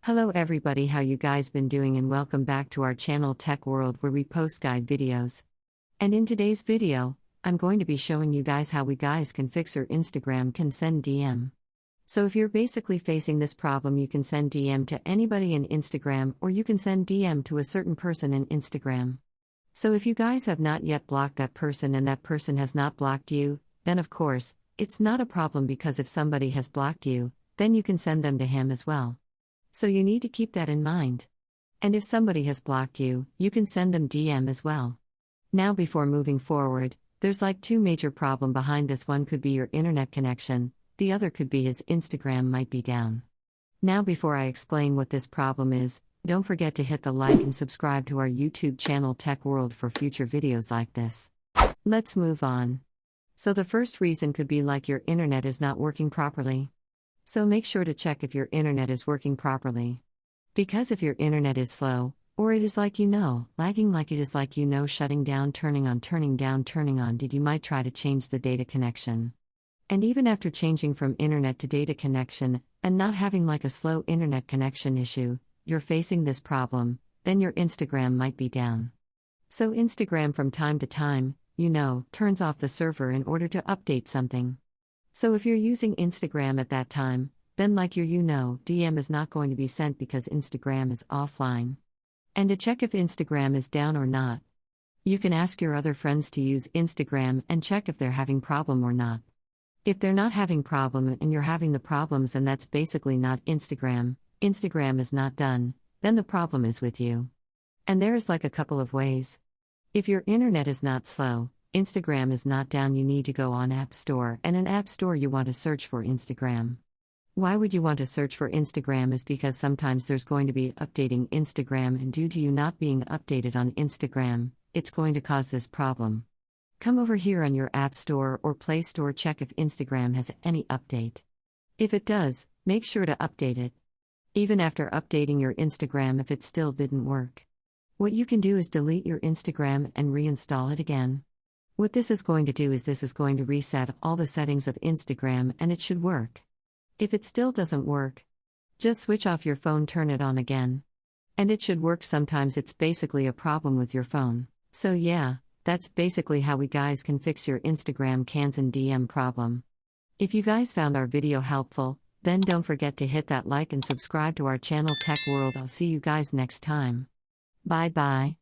Hello everybody, how you guys been doing, and welcome back to our channel Tech World, where we post guide videos. And in today's video, I'm going to be showing you guys how we guys can fix your Instagram can send DM. So if you're basically facing this problem, you can send DM to anybody in Instagram, or you can send DM to a certain person in Instagram. So if you guys have not yet blocked that person and that person has not blocked you, then of course, it's not a problem, because if somebody has blocked you, then you can send them to him as well. So you need to keep that in mind. And if somebody has blocked you, you can send them DM as well. Now before moving forward, there's like two major problems behind this. One could be your internet connection, the other could be his Instagram might be down. Now before I explain what this problem is, don't forget to hit the like and subscribe to our YouTube channel Tech World for future videos like this. Let's move on. So the first reason could be like your internet is not working properly. So make sure to check if your internet is working properly. Because if your internet is slow, or it is like lagging, like it is like shutting down, turning on, turning down, turning on, you might try to change the data connection. And even after changing from internet to data connection, and not having like a slow internet connection issue, you're facing this problem, then your Instagram might be down. So Instagram from time to time, turns off the server in order to update something. So if you're using Instagram at that time, then like your DM is not going to be sent because Instagram is offline. And to check if Instagram is down or not, you can ask your other friends to use Instagram and check if they're having problem or not. If they're not having problem and you're having the problems, and that's basically not Instagram is not done, then the problem is with you. And there's like a couple of ways. If your internet is not slow, Instagram is not down, you need to go on App Store, and in App Store you want to search for Instagram. Why would you want to search for Instagram is because sometimes there's going to be updating Instagram, and due to you not being updated on Instagram, it's going to cause this problem. Come over here on your App Store or Play Store, check if Instagram has any update. If it does, make sure to update it. Even after updating your Instagram, if it still didn't work, what you can do is delete your Instagram and reinstall it again. What this is going to do is this is going to reset all the settings of Instagram, and it should work. If it still doesn't work, just switch off your phone, turn it on again. And it should work. Sometimes it's basically a problem with your phone. So yeah, that's basically how we guys can fix your Instagram cans and DM problem. If you guys found our video helpful, then don't forget to hit that like and subscribe to our channel Tech World. I'll see you guys next time. Bye bye.